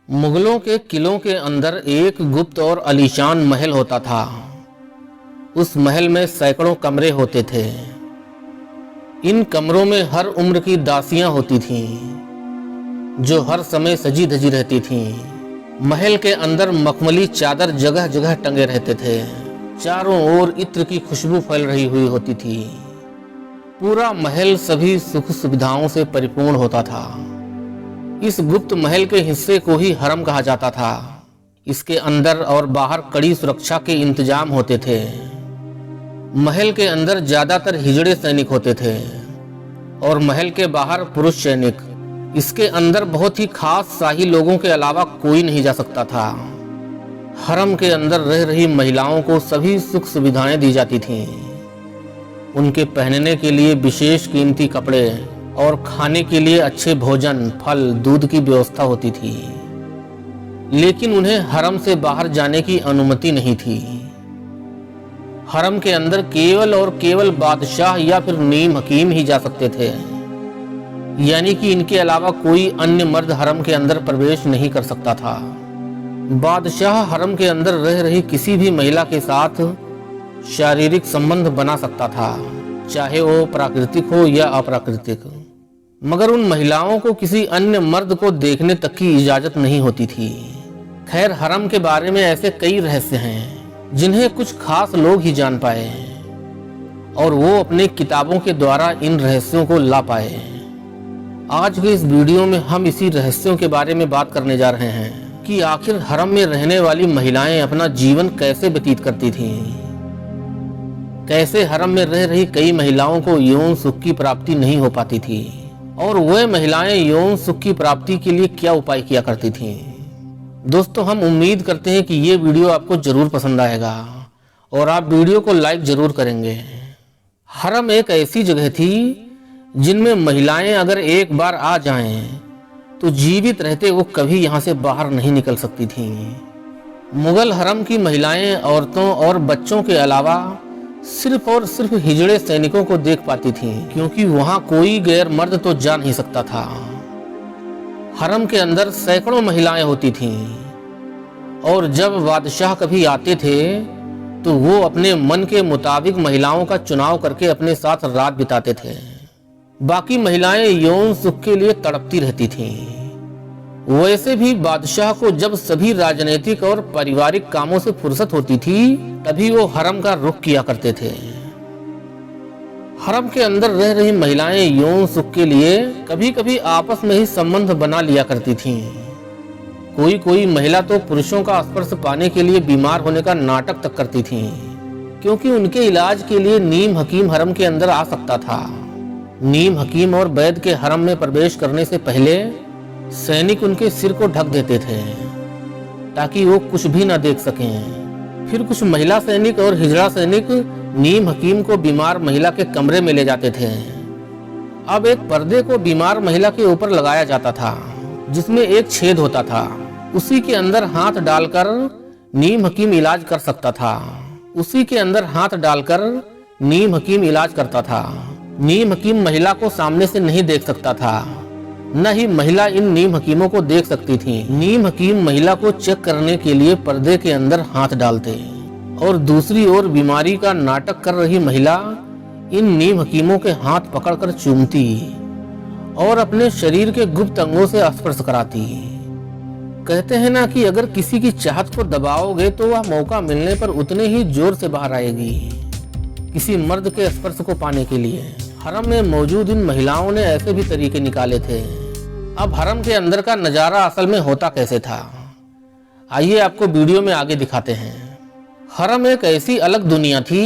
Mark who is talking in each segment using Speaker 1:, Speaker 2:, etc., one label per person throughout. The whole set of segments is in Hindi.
Speaker 1: मुगलों के किलों के अंदर एक गुप्त और आलीशान महल होता था। उस महल में सैकड़ों कमरे होते थे। इन कमरों में हर उम्र की दासियां होती थीं, जो हर समय सजी धजी रहती थीं। महल के अंदर मखमली चादर जगह जगह टंगे रहते थे। चारों ओर इत्र की खुशबू फैल रही हुई होती थी। पूरा महल सभी सुख सुविधाओं से परिपूर्ण होता था। इस गुप्त महल के हिस्से को ही हरम कहा जाता था। इसके अंदर और बाहर कड़ी सुरक्षा के इंतजाम होते थे। महल के अंदर ज्यादातर हिजड़े सैनिक होते थे और महल के बाहर पुरुष सैनिक। इसके अंदर बहुत ही खास शाही लोगों के अलावा कोई नहीं जा सकता था। हरम के अंदर रह रही महिलाओं को सभी सुख सुविधाएं दी जाती थीं। उनके पहनने के लिए विशेष कीमती कपड़े और खाने के लिए अच्छे भोजन, फल, दूध की व्यवस्था होती थी। लेकिन उन्हें हरम से बाहर जाने की अनुमति नहीं थी। हरम के अंदर केवल और केवल बादशाह या फिर नीम हकीम ही जा सकते थे। यानी कि इनके अलावा कोई अन्य मर्द हरम के अंदर प्रवेश नहीं कर सकता था। बादशाह हरम के अंदर रह रही किसी भी महिला के साथ शारीरिक संबंध बना सकता था, चाहे वो प्राकृतिक हो या अप्राकृतिक। मगर उन महिलाओं को किसी अन्य मर्द को देखने तक की इजाजत नहीं होती थी। खैर, हरम के बारे में ऐसे कई रहस्य हैं जिन्हें कुछ खास लोग ही जान पाए और वो अपने किताबों के द्वारा इन रहस्यों को ला पाए। आज के इस वीडियो में हम इसी रहस्यों के बारे में बात करने जा रहे हैं कि आखिर हरम में रहने वाली महिलाएं अपना जीवन कैसे व्यतीत करती थीं। कैसे हरम में रह रही कई महिलाओं को यौन सुख की प्राप्ति नहीं हो पाती थी और वह महिलाएं यौन सुख की प्राप्ति के लिए क्या उपाय किया करती थीं। दोस्तों, हम उम्मीद करते हैं कि ये वीडियो आपको जरूर पसंद आएगा और आप वीडियो को लाइक जरूर करेंगे। हरम एक ऐसी जगह थी जिनमें महिलाएं अगर एक बार आ जाएं तो जीवित रहते वो कभी यहाँ से बाहर नहीं निकल सकती थीं। मुगल हरम की महिलाएं औरतों और बच्चों के अलावा सिर्फ और सिर्फ हिजड़े सैनिकों को देख पाती थीं, क्योंकि वहां कोई गैर मर्द तो जा नहीं सकता था। हरम के अंदर सैकड़ों महिलाएं होती थीं और जब बादशाह कभी आते थे तो वो अपने मन के मुताबिक महिलाओं का चुनाव करके अपने साथ रात बिताते थे। बाकी महिलाएं यौन सुख के लिए तड़पती रहती थीं। वैसे भी बादशाह को जब सभी राजनीतिक और पारिवारिक कामों से फुर्सत होती थी तभी वो हरम का रुख किया करते थे। हरम के अंदर रह रही महिलाएं यौन सुख के लिए कभी कभी आपस में ही संबंध बना लिया करती थीं। कोई कोई महिला तो पुरुषों का स्पर्श पाने के लिए बीमार होने का नाटक तक करती थीं, क्योंकि उनके इलाज के लिए नीम हकीम हरम के अंदर आ सकता था। नीम हकीम और वैद्य के हरम में प्रवेश करने से पहले सैनिक उनके सिर को ढक देते थे ताकि वो कुछ भी ना देख सकें। फिर कुछ महिला सैनिक और हिजड़ा सैनिक नीम हकीम को बीमार महिला के कमरे में ले जाते थे। अब एक पर्दे को बीमार महिला के ऊपर लगाया जाता था जिसमें एक छेद होता था। उसी के अंदर हाथ डालकर नीम हकीम इलाज कर सकता था। उसी के अंदर हाथ डालकर नीम हकीम इलाज करता था। नीम हकीम महिला को सामने से नहीं देख सकता था, न ही महिला इन नीम हकीमों को देख सकती थी। नीम हकीम महिला को चेक करने के लिए पर्दे के अंदर हाथ डालते और दूसरी ओर बीमारी का नाटक कर रही महिला इन नीम हकीमों के हाथ पकड़कर चूमती और अपने शरीर के गुप्त अंगों से स्पर्श कराती। कहते हैं ना कि अगर किसी की चाहत को दबाओगे तो वह मौका मिलने पर उतने ही जोर से बाहर आएगी किसी मर्द के स्पर्श को पाने के लिए। हरम में मौजूद इन महिलाओं ने ऐसे भी तरीके निकाले थे। अब हरम के अंदर का नजारा असल में होता कैसे था, आइए आपको वीडियो में आगे दिखाते हैं। हरम एक ऐसी अलग दुनिया थी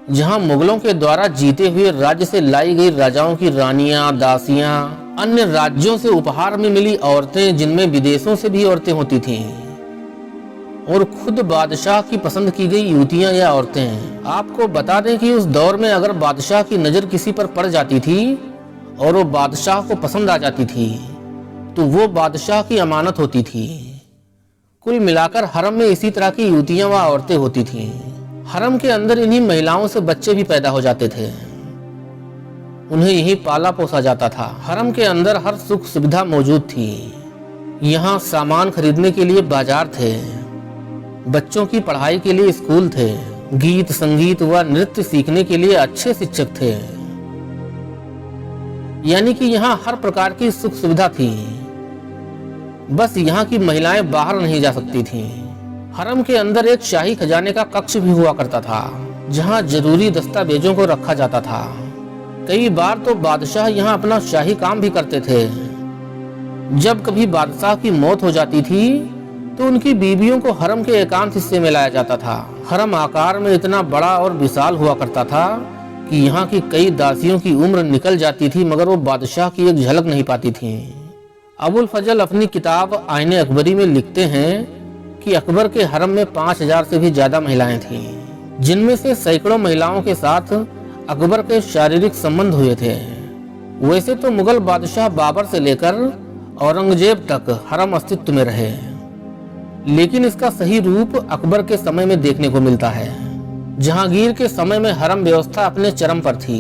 Speaker 1: जहां मुगलों के द्वारा जीते हुए राज्य से लाई गई राजाओं की रानियां, दासियां, अन्य राज्यों से उपहार में मिली औरतें, जिनमें विदेशों से भी औरतें होती थीं, और खुद बादशाह की पसंद की गई युवतियां या औरतें। आपको बता दें कि उस दौर में अगर बादशाह की नजर किसी पर पड़ जाती थी और वो बादशाह को पसंद आ जाती थी तो वो बादशाह की अमानत होती थी। कुल मिलाकर हरम में इसी तरह की युवतियां व औरतें होती थीं। हरम के अंदर इन्हीं महिलाओं से बच्चे भी पैदा हो जाते थे। उन्हें यहीं पाला पोसा जाता था। हरम के अंदर हर सुख सुविधा मौजूद थी। यहाँ सामान खरीदने के लिए बाजार थे, बच्चों की पढ़ाई के लिए स्कूल थे, गीत संगीत व नृत्य सीखने के लिए अच्छे शिक्षक थे। यानी कि यहाँ हर प्रकार की सुख सुविधा थी, बस यहाँ की महिलाएं बाहर नहीं जा सकती थीं। हरम के अंदर एक शाही खजाने का कक्ष भी हुआ करता था, जहाँ जरूरी दस्तावेजों को रखा जाता था। कई बार तो बादशाह यहाँ अपना शाही काम भी करते थे। जब कभी बादशाह की मौत हो जाती थी तो उनकी बीवियों को हरम के एकांत हिस्से में लाया जाता था। हरम आकार में इतना बड़ा और विशाल हुआ करता था कि यहाँ की कई दासियों की उम्र निकल जाती थी, मगर वो बादशाह की एक झलक नहीं पाती थीं। अबुल फजल अपनी किताब आईने अकबरी में लिखते हैं कि अकबर के हरम में 5000 से भी ज्यादा महिलाएं थीं, जिनमें से सैकड़ों महिलाओं के साथ अकबर के शारीरिक संबंध हुए थे। वैसे तो मुगल बादशाह बाबर से लेकर औरंगजेब तक हरम अस्तित्व में रहे, लेकिन इसका सही रूप अकबर के समय में देखने को मिलता है। जहांगीर के समय में हरम व्यवस्था अपने चरम पर थी।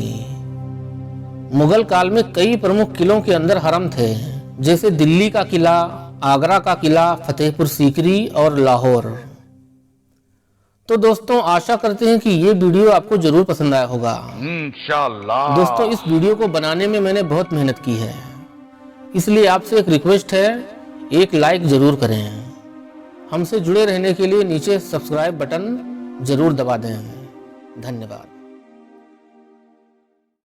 Speaker 1: मुगल काल में कई प्रमुख किलों के अंदर हरम थे, जैसे दिल्ली का किला, आगरा का किला, फतेहपुर सीकरी और लाहौर। तो दोस्तों, आशा करते हैं कि ये वीडियो आपको जरूर पसंद आया होगा इंशाअल्लाह। दोस्तों, इस वीडियो को बनाने में मैंने बहुत मेहनत की है, इसलिए आपसे एक रिक्वेस्ट है, एक लाइक जरूर करें। हमसे जुड़े रहने के लिए नीचे सब्सक्राइब बटन जरूर दबा दें। धन्यवाद।